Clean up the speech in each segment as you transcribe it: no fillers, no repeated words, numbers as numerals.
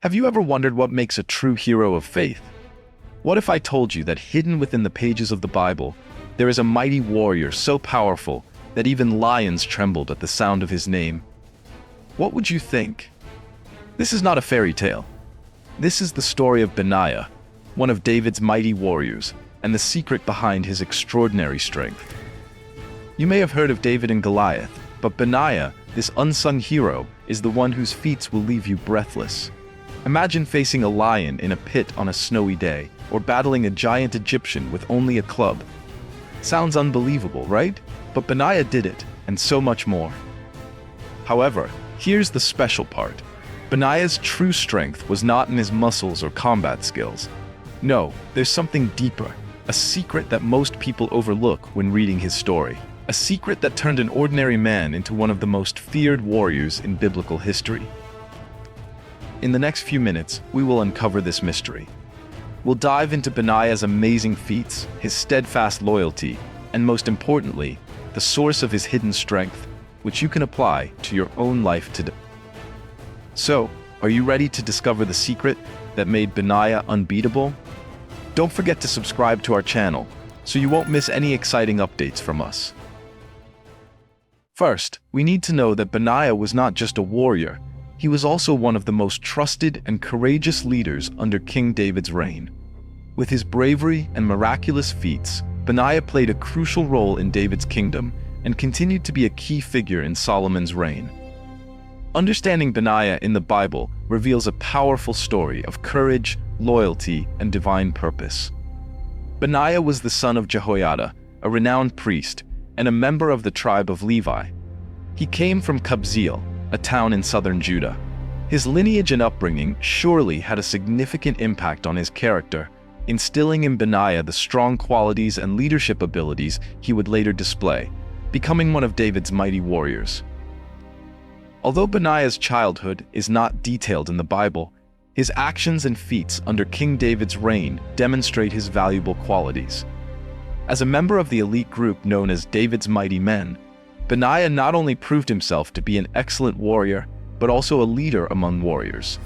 Have you ever wondered what makes a true hero of faith? What if I told you that hidden within the pages of the Bible, there is a mighty warrior so powerful that even lions trembled at the sound of his name? What would you think? This is not a fairy tale. This is the story of Benaiah, one of David's mighty warriors, and the secret behind his extraordinary strength. You may have heard of David and Goliath, but Benaiah, this unsung hero, is the one whose feats will leave you breathless. Imagine facing a lion in a pit on a snowy day, or battling a giant Egyptian with only a club. Sounds unbelievable, right? But Benaiah did it, and so much more. However, here's the special part. Benaiah's true strength was not in his muscles or combat skills. No, there's something deeper, a secret that most people overlook when reading his story. A secret that turned an ordinary man into one of the most feared warriors in biblical history. In the next few minutes, we will uncover this mystery. We'll dive into Benaiah's amazing feats, his steadfast loyalty, and most importantly, the source of his hidden strength, which you can apply to your own life today. So, are you ready to discover the secret that made Benaiah unbeatable? Don't forget to subscribe to our channel, so you won't miss any exciting updates from us. First, we need to know that Benaiah was not just a warrior. He was also one of the most trusted and courageous leaders under King David's reign. With his bravery and miraculous feats, Benaiah played a crucial role in David's kingdom and continued to be a key figure in Solomon's reign. Understanding Benaiah in the Bible reveals a powerful story of courage, loyalty, and divine purpose. Benaiah was the son of Jehoiada, a renowned priest, and a member of the tribe of Levi. He came from Kabzeel, a town in southern Judah. His lineage and upbringing surely had a significant impact on his character, instilling in Benaiah the strong qualities and leadership abilities he would later display, becoming one of David's mighty warriors. Although Benaiah's childhood is not detailed in the Bible, his actions and feats under King David's reign demonstrate his valuable qualities. As a member of the elite group known as David's Mighty Men, Benaiah not only proved himself to be an excellent warrior, but also a leader among warriors.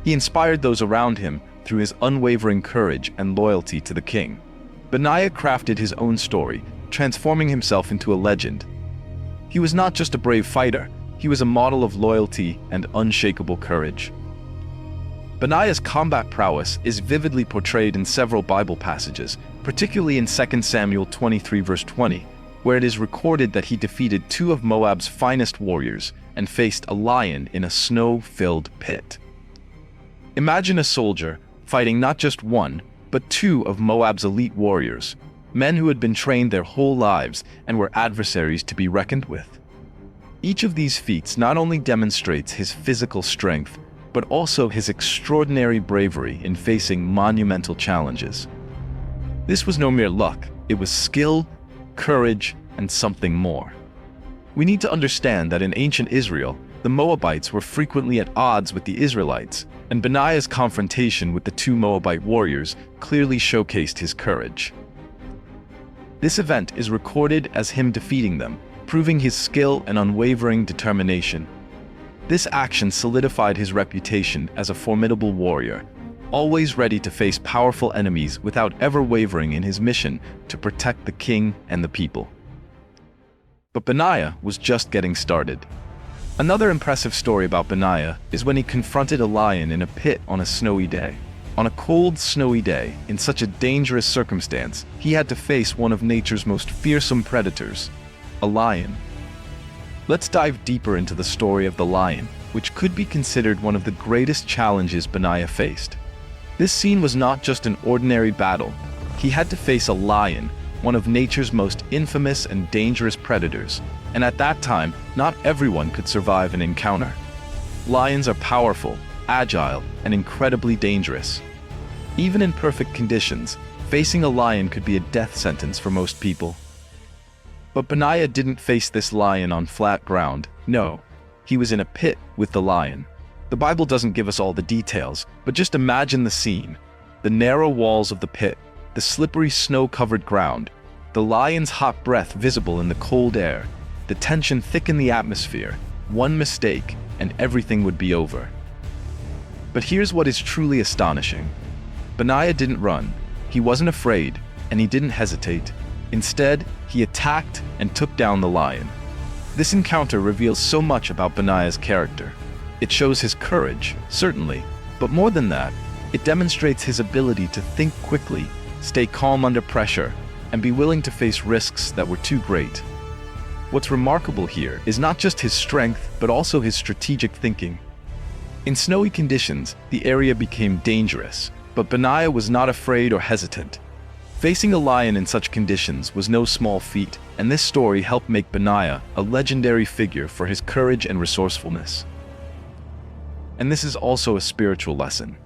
He inspired those around him through his unwavering courage and loyalty to the king. Benaiah crafted his own story, transforming himself into a legend. He was not just a brave fighter, he was a model of loyalty and unshakable courage. Benaiah's combat prowess is vividly portrayed in several Bible passages, particularly in 2 Samuel 23 verse 20, where it is recorded that he defeated two of Moab's finest warriors and faced a lion in a snow-filled pit. Imagine a soldier fighting not just one, but two of Moab's elite warriors, men who had been trained their whole lives and were adversaries to be reckoned with. Each of these feats not only demonstrates his physical strength, but also his extraordinary bravery in facing monumental challenges. This was no mere luck, it was skill, courage, and something more. We need to understand that in ancient Israel, the Moabites were frequently at odds with the Israelites, and Benaiah's confrontation with the two Moabite warriors clearly showcased his courage. This event is recorded as him defeating them, proving his skill and unwavering determination. This action solidified his reputation as a formidable warrior, always ready to face powerful enemies without ever wavering in his mission to protect the king and the people. But Benaiah was just getting started. Another impressive story about Benaiah is when he confronted a lion in a pit on a snowy day. On a cold, snowy day, in such a dangerous circumstance, he had to face one of nature's most fearsome predators, a lion. Let's dive deeper into the story of the lion, which could be considered one of the greatest challenges Benaiah faced. This scene was not just an ordinary battle. He had to face a lion, one of nature's most infamous and dangerous predators, and at that time, not everyone could survive an encounter. Lions are powerful, agile, and incredibly dangerous. Even in perfect conditions, facing a lion could be a death sentence for most people. But Benaiah didn't face this lion on flat ground. No, he was in a pit with the lion. The Bible doesn't give us all the details, but just imagine the scene. The narrow walls of the pit, the slippery snow-covered ground, the lion's hot breath visible in the cold air, the tension thick in the atmosphere. One mistake, and everything would be over. But here's what is truly astonishing. Benaiah didn't run, he wasn't afraid, and he didn't hesitate. Instead, he attacked and took down the lion. This encounter reveals so much about Benaiah's character. It shows his courage, certainly, but more than that, it demonstrates his ability to think quickly, stay calm under pressure, and be willing to face risks that were too great. What's remarkable here is not just his strength, but also his strategic thinking. In snowy conditions, the area became dangerous, but Benaiah was not afraid or hesitant. Facing a lion in such conditions was no small feat, and this story helped make Benaiah a legendary figure for his courage and resourcefulness. And this is also a spiritual lesson.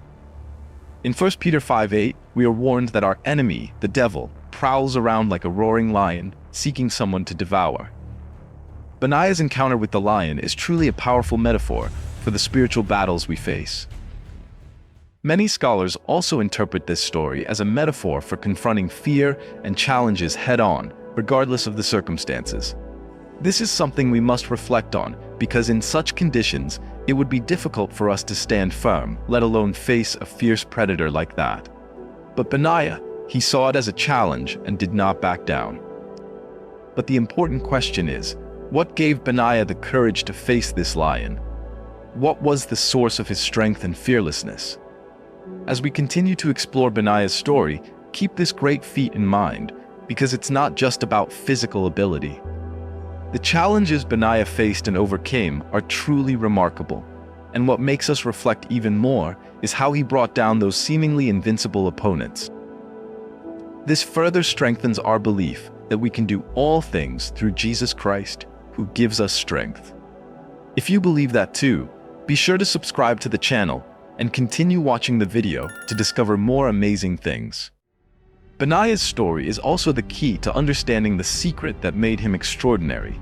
In 1 Peter 5:8, we are warned that our enemy, the devil, prowls around like a roaring lion, seeking someone to devour. Benaiah's encounter with the lion is truly a powerful metaphor for the spiritual battles we face. Many scholars also interpret this story as a metaphor for confronting fear and challenges head-on, regardless of the circumstances. This is something we must reflect on, because in such conditions, it would be difficult for us to stand firm, let alone face a fierce predator like that. But Benaiah, he saw it as a challenge and did not back down. But the important question is, what gave Benaiah the courage to face this lion? What was the source of his strength and fearlessness? As we continue to explore Benaiah's story, keep this great feat in mind, because it's not just about physical ability. The challenges Benaiah faced and overcame are truly remarkable, and what makes us reflect even more is how he brought down those seemingly invincible opponents. This further strengthens our belief that we can do all things through Jesus Christ, who gives us strength. If you believe that too, be sure to subscribe to the channel and continue watching the video to discover more amazing things. Benaiah's story is also the key to understanding the secret that made him extraordinary.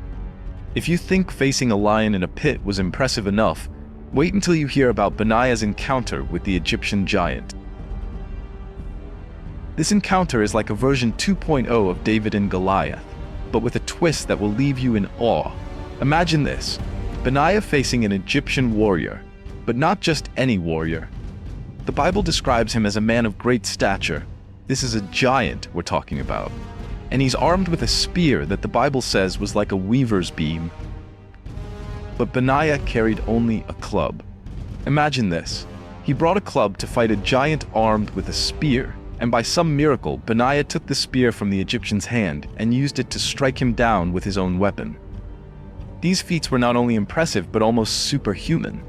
If you think facing a lion in a pit was impressive enough, wait until you hear about Benaiah's encounter with the Egyptian giant. This encounter is like a version 2.0 of David and Goliath, but with a twist that will leave you in awe. Imagine this: Benaiah facing an Egyptian warrior, but not just any warrior. The Bible describes him as a man of great stature. This is a giant we're talking about. And he's armed with a spear that the Bible says was like a weaver's beam. But Benaiah carried only a club. Imagine this. He brought a club to fight a giant armed with a spear, and by some miracle, Benaiah took the spear from the Egyptian's hand and used it to strike him down with his own weapon. These feats were not only impressive, but almost superhuman.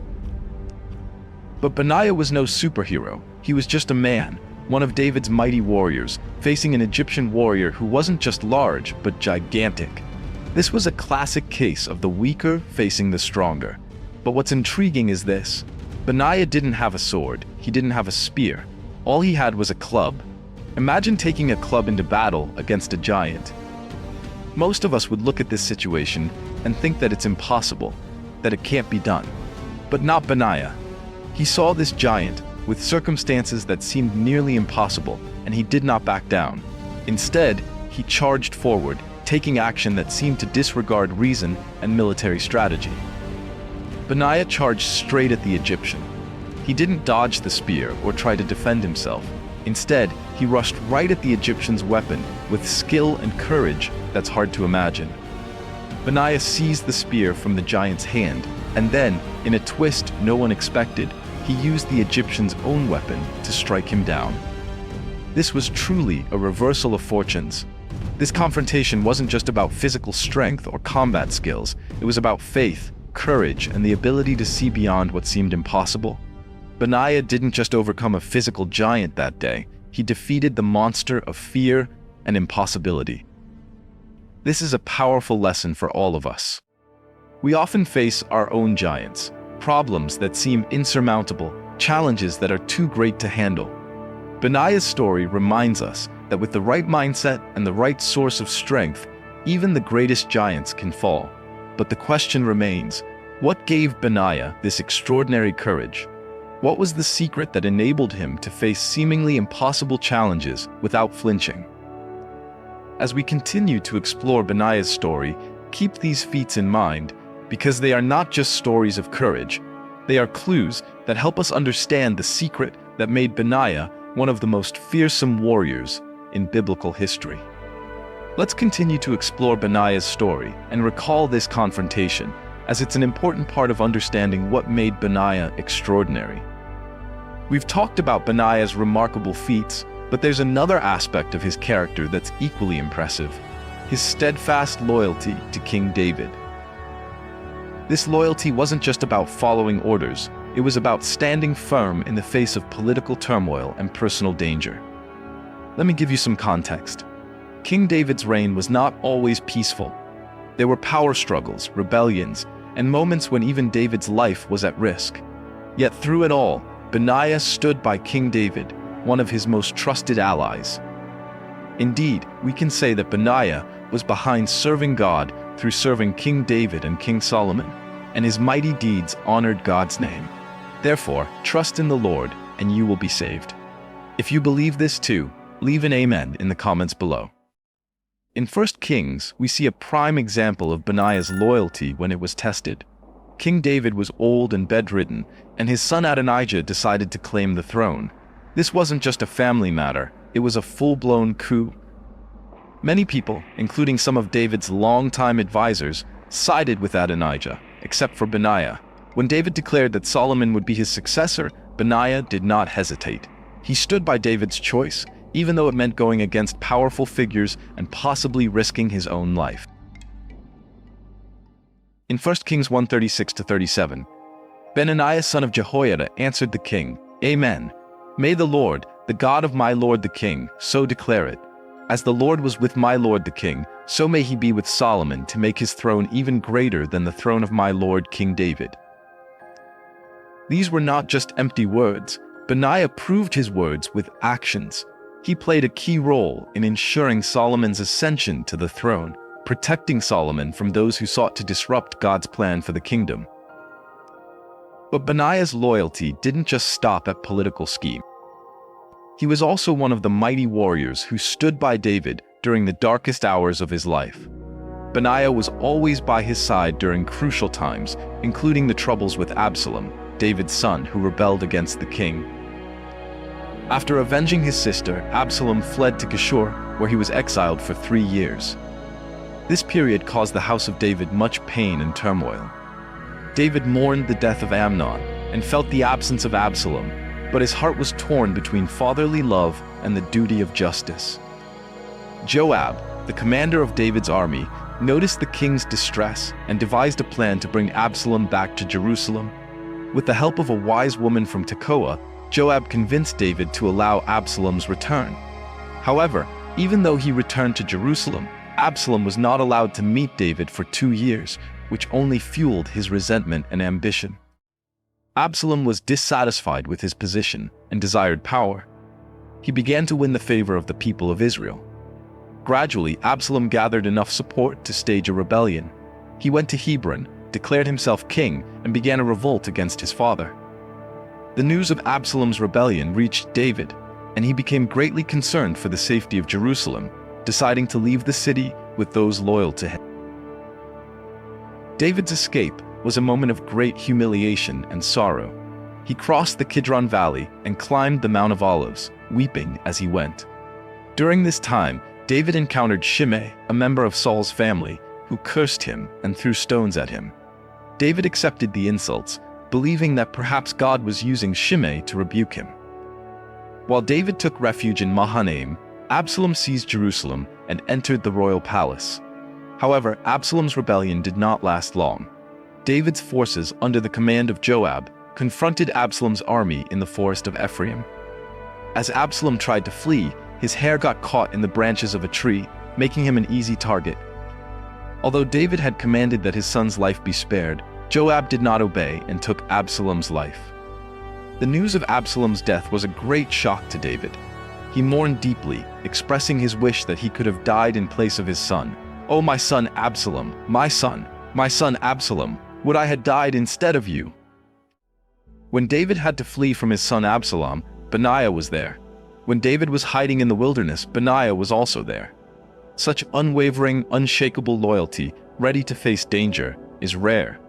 But Benaiah was no superhero. He was just a man, one of David's mighty warriors, facing an Egyptian warrior who wasn't just large, but gigantic. This was a classic case of the weaker facing the stronger. But what's intriguing is this: Benaiah didn't have a sword, he didn't have a spear. All he had was a club. Imagine taking a club into battle against a giant. Most of us would look at this situation and think that it's impossible, that it can't be done. But not Benaiah. He saw this giant with circumstances that seemed nearly impossible, and he did not back down. Instead, he charged forward, taking action that seemed to disregard reason and military strategy. Benaiah charged straight at the Egyptian. He didn't dodge the spear or try to defend himself. Instead, he rushed right at the Egyptian's weapon with skill and courage that's hard to imagine. Benaiah seized the spear from the giant's hand, and then, in a twist no one expected, he used the Egyptian's own weapon to strike him down. This was truly a reversal of fortunes. This confrontation wasn't just about physical strength or combat skills, it was about faith, courage, and the ability to see beyond what seemed impossible. Benaiah didn't just overcome a physical giant that day, he defeated the monster of fear and impossibility. This is a powerful lesson for all of us. We often face our own giants, problems that seem insurmountable, challenges that are too great to handle. Benaiah's story reminds us that with the right mindset and the right source of strength, even the greatest giants can fall. But the question remains, what gave Benaiah this extraordinary courage? What was the secret that enabled him to face seemingly impossible challenges without flinching? As we continue to explore Benaiah's story, keep these feats in mind, because they are not just stories of courage, They are clues that help us understand the secret that made Benaiah one of the most fearsome warriors in biblical history. Let's continue to explore Benaiah's story and recall this confrontation, as it's an important part of understanding what made Benaiah extraordinary. We've talked about Benaiah's remarkable feats, but there's another aspect of his character that's equally impressive: his steadfast loyalty to King David. This loyalty wasn't just about following orders, it was about standing firm in the face of political turmoil and personal danger. Let me give you some context. King David's reign was not always peaceful. There were power struggles, rebellions, and moments when even David's life was at risk. Yet through it all, Benaiah stood by King David, one of his most trusted allies. Indeed, we can say that Benaiah was behind serving God through serving King David and King Solomon, and his mighty deeds honored God's name. Therefore, trust in the Lord, and you will be saved. If you believe this too, leave an amen in the comments below. In 1 Kings, we see a prime example of Benaiah's loyalty when it was tested. King David was old and bedridden, and his son Adonijah decided to claim the throne. This wasn't just a family matter, it was a full-blown coup. Many people, including some of David's longtime advisors, sided with Adonijah, except for Benaiah. When David declared that Solomon would be his successor, Benaiah did not hesitate. He stood by David's choice, even though it meant going against powerful figures and possibly risking his own life. In 1 Kings 1:36-37, Benaiah son of Jehoiada answered the king, "Amen. May the Lord, the God of my lord the king, so declare it. As the Lord was with my lord the king, so may he be with Solomon to make his throne even greater than the throne of my lord King David." These were not just empty words. Benaiah proved his words with actions. He played a key role in ensuring Solomon's ascension to the throne, protecting Solomon from those who sought to disrupt God's plan for the kingdom. But Benaiah's loyalty didn't just stop at political scheme. He was also one of the mighty warriors who stood by David during the darkest hours of his life. Benaiah was always by his side during crucial times, including the troubles with Absalom, David's son who rebelled against the king. After avenging his sister, Absalom fled to Geshur, where he was exiled for 3 years. This period caused the house of David much pain and turmoil. David mourned the death of Amnon and felt the absence of Absalom, but his heart was torn between fatherly love and the duty of justice. Joab, the commander of David's army, noticed the king's distress and devised a plan to bring Absalom back to Jerusalem. With the help of a wise woman from Tekoa, Joab convinced David to allow Absalom's return. However, even though he returned to Jerusalem, Absalom was not allowed to meet David for 2 years, which only fueled his resentment and ambition. Absalom was dissatisfied with his position and desired power. He began to win the favor of the people of Israel. Gradually, Absalom gathered enough support to stage a rebellion. He went to Hebron, declared himself king, and began a revolt against his father. The news of Absalom's rebellion reached David, and he became greatly concerned for the safety of Jerusalem, deciding to leave the city with those loyal to him. David's escape was a moment of great humiliation and sorrow. He crossed the Kidron Valley and climbed the Mount of Olives, weeping as he went. During this time, David encountered Shimei, a member of Saul's family, who cursed him and threw stones at him. David accepted the insults, believing that perhaps God was using Shimei to rebuke him. While David took refuge in Mahanaim, Absalom seized Jerusalem and entered the royal palace. However, Absalom's rebellion did not last long. David's forces, under the command of Joab, confronted Absalom's army in the forest of Ephraim. As Absalom tried to flee, his hair got caught in the branches of a tree, making him an easy target. Although David had commanded that his son's life be spared, Joab did not obey and took Absalom's life. The news of Absalom's death was a great shock to David. He mourned deeply, expressing his wish that he could have died in place of his son. "Oh, my son Absalom, my son Absalom, would I had died instead of you." When David had to flee from his son Absalom, Benaiah was there. When David was hiding in the wilderness, Benaiah was also there. Such unwavering, unshakable loyalty, ready to face danger, is rare.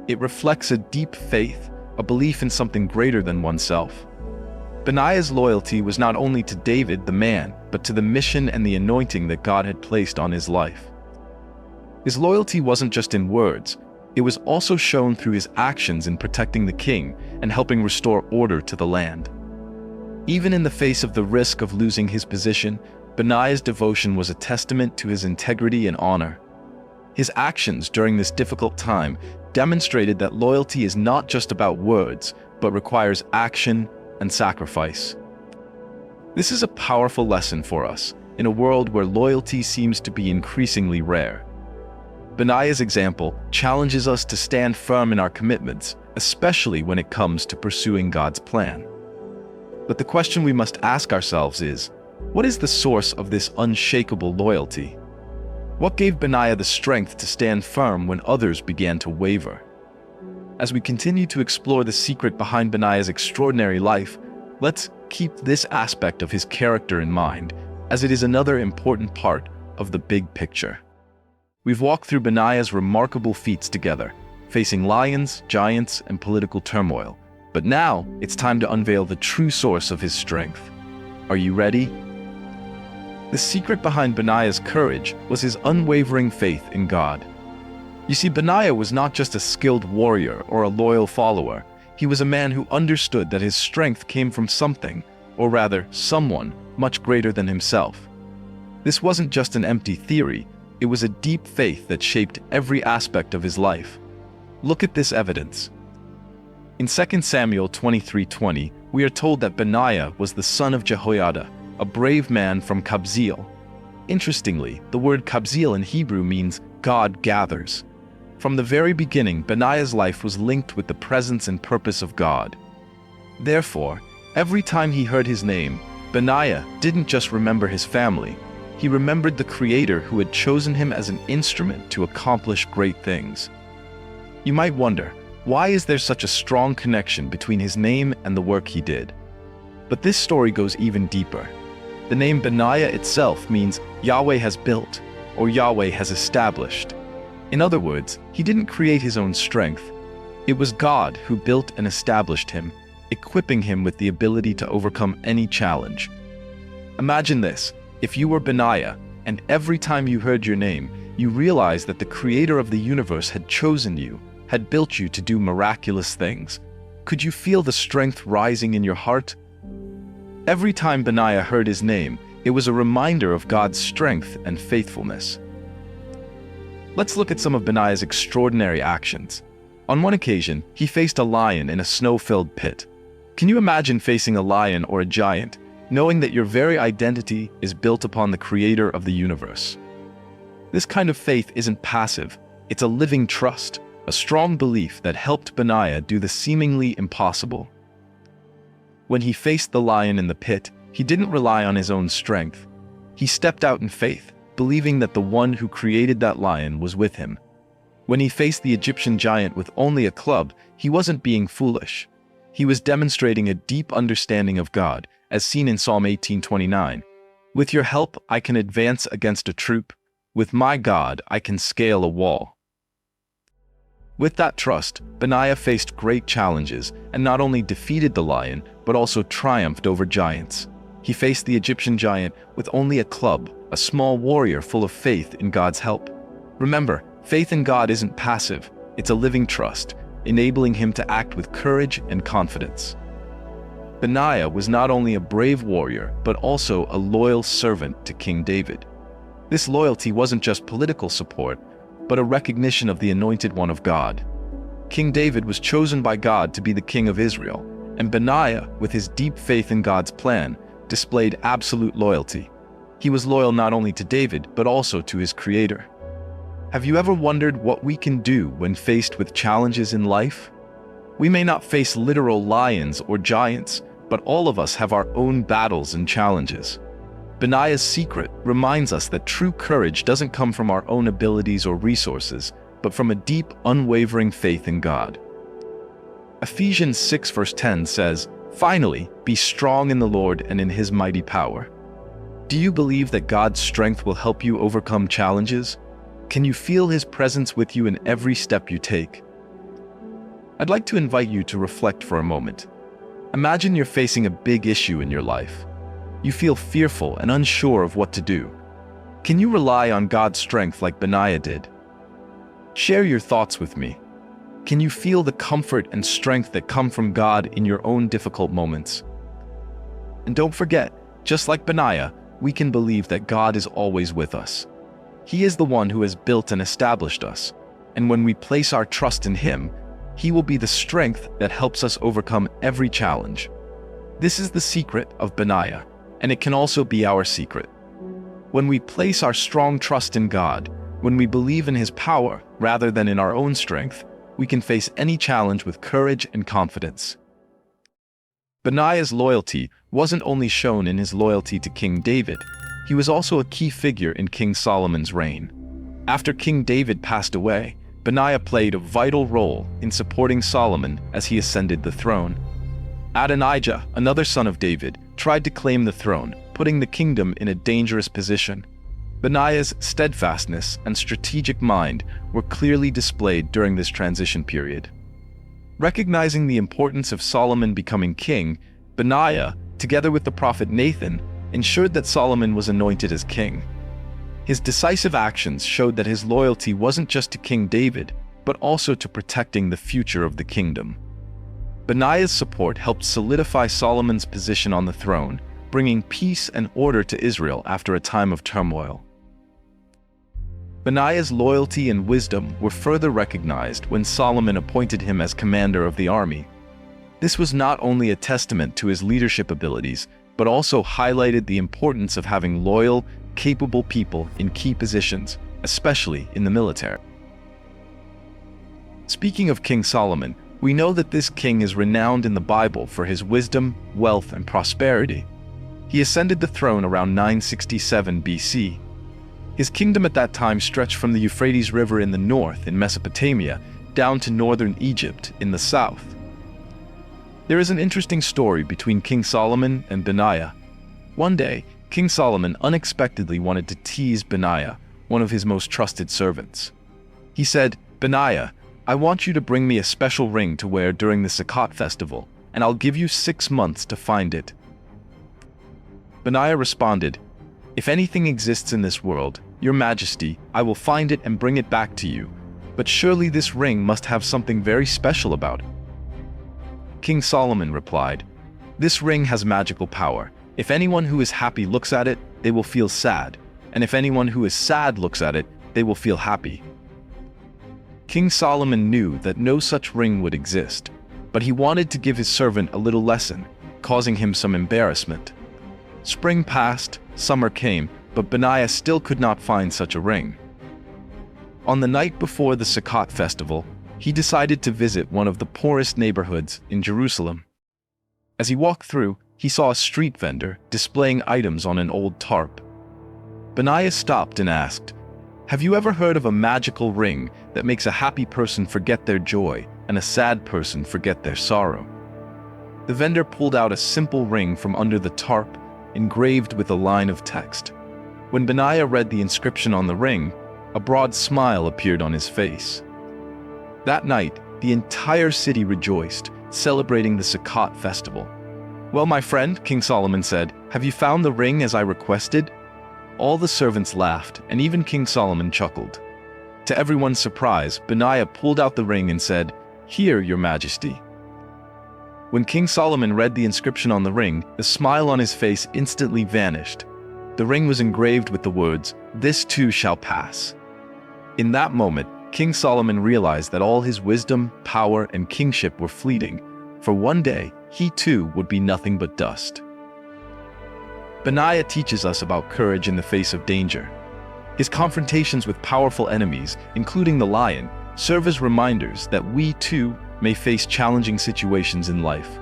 It reflects a deep faith, a belief in something greater than oneself. Benaiah's loyalty was not only to David, the man, but to the mission and the anointing that God had placed on his life. His loyalty wasn't just in words, it was also shown through his actions in protecting the king and helping restore order to the land. Even in the face of the risk of losing his position, Benaiah's devotion was a testament to his integrity and honor. His actions during this difficult time demonstrated that loyalty is not just about words, but requires action and sacrifice. This is a powerful lesson for us in a world where loyalty seems to be increasingly rare. Benaiah's example challenges us to stand firm in our commitments, especially when it comes to pursuing God's plan. But the question we must ask ourselves is, what is the source of this unshakable loyalty? What gave Benaiah the strength to stand firm when others began to waver? As we continue to explore the secret behind Benaiah's extraordinary life, let's keep this aspect of his character in mind, as it is another important part of the big picture. We've walked through Benaiah's remarkable feats together, facing lions, giants, and political turmoil. But now, it's time to unveil the true source of his strength. Are you ready? The secret behind Benaiah's courage was his unwavering faith in God. You see, Benaiah was not just a skilled warrior or a loyal follower. He was a man who understood that his strength came from something, or rather, someone, much greater than himself. This wasn't just an empty theory. It was a deep faith that shaped every aspect of his life. Look at this evidence. In 2 Samuel 23:20, we are told that Benaiah was the son of Jehoiada, a brave man from Kabzeel. Interestingly, the word Kabzeel in Hebrew means God gathers. From the very beginning, Benaiah's life was linked with the presence and purpose of God. Therefore, every time he heard his name, Benaiah didn't just remember his family. He remembered the Creator who had chosen him as an instrument to accomplish great things. You might wonder, why is there such a strong connection between his name and the work he did? But this story goes even deeper. The name Benaiah itself means Yahweh has built, or Yahweh has established. In other words, he didn't create his own strength. It was God who built and established him, equipping him with the ability to overcome any challenge. Imagine this. If you were Benaiah, and every time you heard your name, you realized that the Creator of the universe had chosen you, had built you to do miraculous things. Could you feel the strength rising in your heart? Every time Benaiah heard his name, it was a reminder of God's strength and faithfulness. Let's look at some of Benaiah's extraordinary actions. On one occasion, he faced a lion in a snow-filled pit. Can you imagine facing a lion or a giant, knowing that your very identity is built upon the Creator of the universe? This kind of faith isn't passive, it's a living trust, a strong belief that helped Benaiah do the seemingly impossible. When he faced the lion in the pit, he didn't rely on his own strength. He stepped out in faith, believing that the one who created that lion was with him. When he faced the Egyptian giant with only a club, he wasn't being foolish. He was demonstrating a deep understanding of God, as seen in Psalm 18:29. With your help, I can advance against a troop. With my God, I can scale a wall. With that trust, Benaiah faced great challenges and not only defeated the lion, but also triumphed over giants. He faced the Egyptian giant with only a club, a small warrior full of faith in God's help. Remember, faith in God isn't passive, it's a living trust, enabling him to act with courage and confidence. Benaiah was not only a brave warrior, but also a loyal servant to King David. This loyalty wasn't just political support, but a recognition of the anointed one of God. King David was chosen by God to be the king of Israel, and Benaiah, with his deep faith in God's plan, displayed absolute loyalty. He was loyal not only to David, but also to his Creator. Have you ever wondered what we can do when faced with challenges in life? We may not face literal lions or giants, but all of us have our own battles and challenges. Benaiah's secret reminds us that true courage doesn't come from our own abilities or resources, but from a deep, unwavering faith in God. Ephesians 6 verse 10 says, "Finally, be strong in the Lord and in His mighty power." Do you believe that God's strength will help you overcome challenges? Can you feel His presence with you in every step you take? I'd like to invite you to reflect for a moment. Imagine you're facing a big issue in your life. You feel fearful and unsure of what to do. Can you rely on God's strength like Benaiah did? Share your thoughts with me. Can you feel the comfort and strength that come from God in your own difficult moments? And don't forget, just like Benaiah, we can believe that God is always with us. He is the one who has built and established us, and when we place our trust in Him, He will be the strength that helps us overcome every challenge. This is the secret of Benaiah, and it can also be our secret. When we place our strong trust in God, when we believe in His power rather than in our own strength, we can face any challenge with courage and confidence. Benaiah's loyalty wasn't only shown in his loyalty to King David, he was also a key figure in King Solomon's reign. After King David passed away, Benaiah played a vital role in supporting Solomon as he ascended the throne. Adonijah, another son of David, tried to claim the throne, putting the kingdom in a dangerous position. Benaiah's steadfastness and strategic mind were clearly displayed during this transition period. Recognizing the importance of Solomon becoming king, Benaiah, together with the prophet Nathan, ensured that Solomon was anointed as king. His decisive actions showed that his loyalty wasn't just to King David, but also to protecting the future of the kingdom. Benaiah's support helped solidify Solomon's position on the throne, bringing peace and order to Israel after a time of turmoil. Benaiah's loyalty and wisdom were further recognized when Solomon appointed him as commander of the army. This was not only a testament to his leadership abilities, but also highlighted the importance of having loyal, capable people in key positions, especially in the military. Speaking of King Solomon, we know that this king is renowned in the Bible for his wisdom, wealth, and prosperity. He ascended the throne around 967 BC. His kingdom at that time stretched from the Euphrates River in the north in Mesopotamia down to northern Egypt in the south. There is an interesting story between King Solomon and Benaiah. One day, King Solomon unexpectedly wanted to tease Benaiah, one of his most trusted servants. He said, "Benaiah, I want you to bring me a special ring to wear during the Sukkot festival, and I'll give you 6 months to find it." Benaiah responded, "If anything exists in this world, Your Majesty, I will find it and bring it back to you, but surely this ring must have something very special about it." King Solomon replied, "This ring has magical power. If anyone who is happy looks at it, they will feel sad, and if anyone who is sad looks at it, they will feel happy." King Solomon knew that no such ring would exist, but he wanted to give his servant a little lesson, causing him some embarrassment. Spring passed, summer came, but Benaiah still could not find such a ring. On the night before the Sukkot festival, he decided to visit one of the poorest neighborhoods in Jerusalem. As he walked through, he saw a street vendor displaying items on an old tarp. Benaiah stopped and asked, "Have you ever heard of a magical ring that makes a happy person forget their joy and a sad person forget their sorrow?" The vendor pulled out a simple ring from under the tarp, engraved with a line of text. When Benaiah read the inscription on the ring, a broad smile appeared on his face. That night, the entire city rejoiced, celebrating the Sukkot festival. "Well, my friend," King Solomon said, "have you found the ring as I requested?" All the servants laughed, and even King Solomon chuckled. To everyone's surprise, Benaiah pulled out the ring and said, "Here, Your Majesty." When King Solomon read the inscription on the ring, the smile on his face instantly vanished. The ring was engraved with the words, "This too shall pass." In that moment, King Solomon realized that all his wisdom, power, and kingship were fleeting, for one day he too would be nothing but dust. Benaiah teaches us about courage in the face of danger. His confrontations with powerful enemies, including the lion, serve as reminders that we too may face challenging situations in life.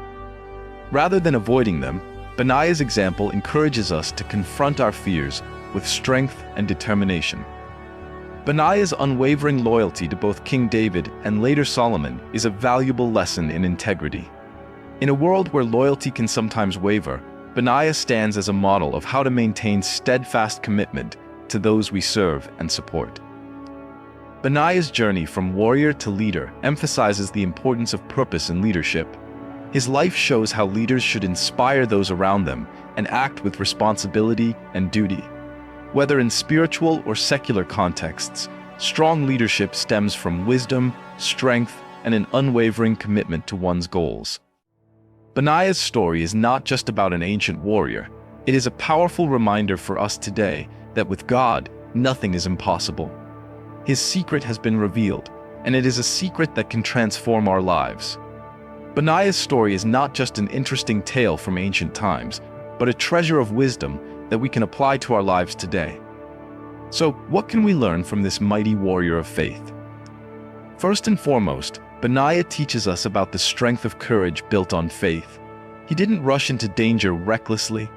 Rather than avoiding them, Benaiah's example encourages us to confront our fears with strength and determination. Benaiah's unwavering loyalty to both King David and later Solomon is a valuable lesson in integrity. In a world where loyalty can sometimes waver, Benaiah stands as a model of how to maintain steadfast commitment to those we serve and support. Benaiah's journey from warrior to leader emphasizes the importance of purpose in leadership. His life shows how leaders should inspire those around them and act with responsibility and duty. Whether in spiritual or secular contexts, strong leadership stems from wisdom, strength, and an unwavering commitment to one's goals. Benaiah's story is not just about an ancient warrior. It is a powerful reminder for us today that with God, nothing is impossible. His secret has been revealed, and it is a secret that can transform our lives. Benaiah's story is not just an interesting tale from ancient times, but a treasure of wisdom that we can apply to our lives today. So, what can we learn from this mighty warrior of faith? First and foremost, Benaiah teaches us about the strength of courage built on faith. He didn't rush into danger recklessly.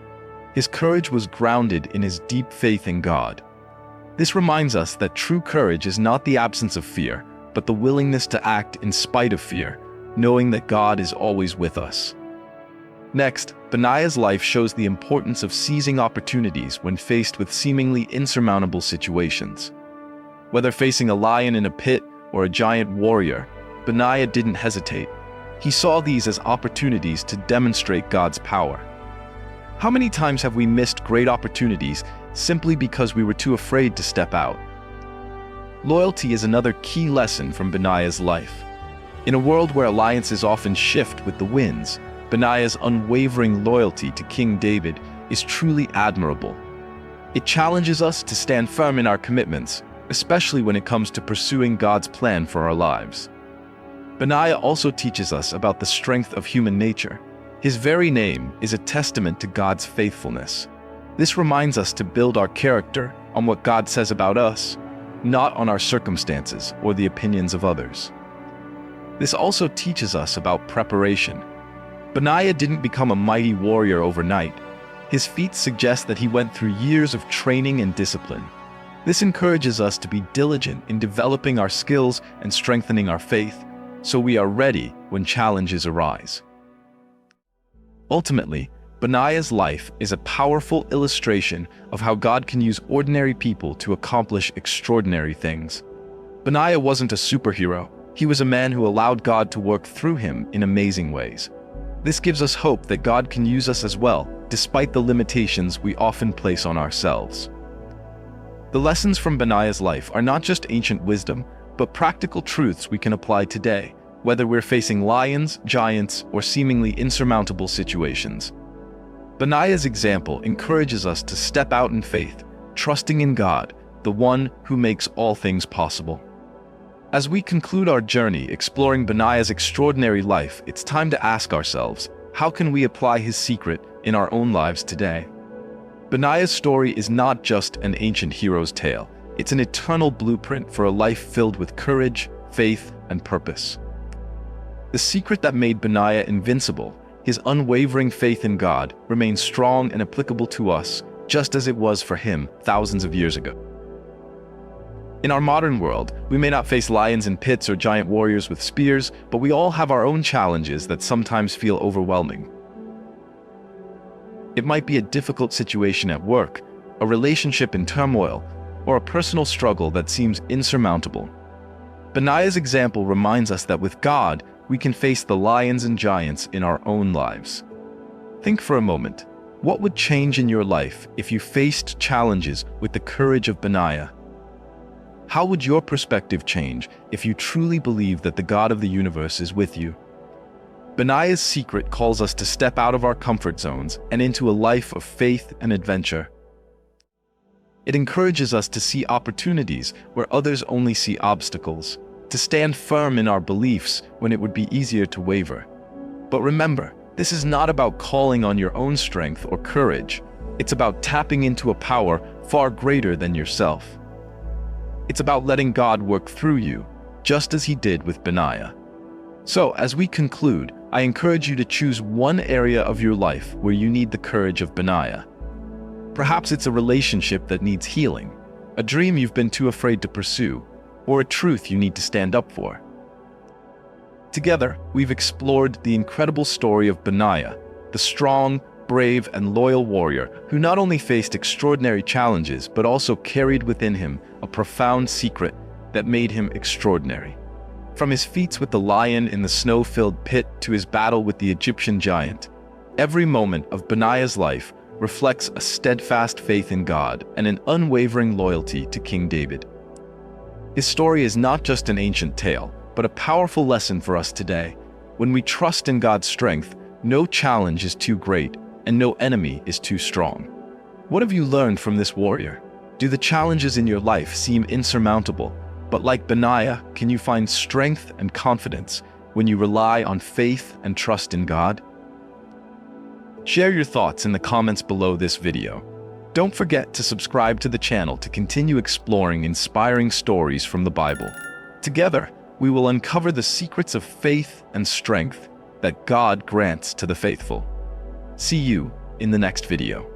His courage was grounded in his deep faith in God. This reminds us that true courage is not the absence of fear, but the willingness to act in spite of fear, knowing that God is always with us. Next, Benaiah's life shows the importance of seizing opportunities when faced with seemingly insurmountable situations. Whether facing a lion in a pit or a giant warrior, Benaiah didn't hesitate. He saw these as opportunities to demonstrate God's power. How many times have we missed great opportunities simply because we were too afraid to step out? Loyalty is another key lesson from Benaiah's life. In a world where alliances often shift with the winds, Benaiah's unwavering loyalty to King David is truly admirable. It challenges us to stand firm in our commitments, especially when it comes to pursuing God's plan for our lives. Benaiah also teaches us about the strength of human nature. His very name is a testament to God's faithfulness. This reminds us to build our character on what God says about us, not on our circumstances or the opinions of others. This also teaches us about preparation. Benaiah didn't become a mighty warrior overnight. His feats suggest that he went through years of training and discipline. This encourages us to be diligent in developing our skills and strengthening our faith, so we are ready when challenges arise. Ultimately, Benaiah's life is a powerful illustration of how God can use ordinary people to accomplish extraordinary things. Benaiah wasn't a superhero. He was a man who allowed God to work through him in amazing ways. This gives us hope that God can use us as well, despite the limitations we often place on ourselves. The lessons from Benaiah's life are not just ancient wisdom, but practical truths we can apply today, whether we're facing lions, giants, or seemingly insurmountable situations. Benaiah's example encourages us to step out in faith, trusting in God, the one who makes all things possible. As we conclude our journey exploring Benaiah's extraordinary life, it's time to ask ourselves, how can we apply his secret in our own lives today? Benaiah's story is not just an ancient hero's tale. It's an eternal blueprint for a life filled with courage, faith, and purpose. The secret that made Benaiah invincible, his unwavering faith in God, remains strong and applicable to us, just as it was for him thousands of years ago. In our modern world, we may not face lions in pits or giant warriors with spears, but we all have our own challenges that sometimes feel overwhelming. It might be a difficult situation at work, a relationship in turmoil, or a personal struggle that seems insurmountable. Benaiah's example reminds us that with God, we can face the lions and giants in our own lives. Think for a moment, what would change in your life if you faced challenges with the courage of Benaiah? How would your perspective change if you truly believe that the God of the universe is with you? Benaiah's secret calls us to step out of our comfort zones and into a life of faith and adventure. It encourages us to see opportunities where others only see obstacles, to stand firm in our beliefs when it would be easier to waver. But remember, this is not about calling on your own strength or courage. It's about tapping into a power far greater than yourself. It's about letting God work through you, just as he did with Benaiah. So, as we conclude, I encourage you to choose one area of your life where you need the courage of Benaiah. Perhaps it's a relationship that needs healing, a dream you've been too afraid to pursue, or a truth you need to stand up for. Together, we've explored the incredible story of Benaiah, the strong, brave, and loyal warrior who not only faced extraordinary challenges but also carried within him a profound secret that made him extraordinary. From his feats with the lion in the snow-filled pit to his battle with the Egyptian giant, every moment of Benaiah's life reflects a steadfast faith in God and an unwavering loyalty to King David. His story is not just an ancient tale, but a powerful lesson for us today. When we trust in God's strength, no challenge is too great and no enemy is too strong. What have you learned from this warrior? Do the challenges in your life seem insurmountable? But like Benaiah, can you find strength and confidence when you rely on faith and trust in God? Share your thoughts in the comments below this video. Don't forget to subscribe to the channel to continue exploring inspiring stories from the Bible. Together, we will uncover the secrets of faith and strength that God grants to the faithful. See you in the next video.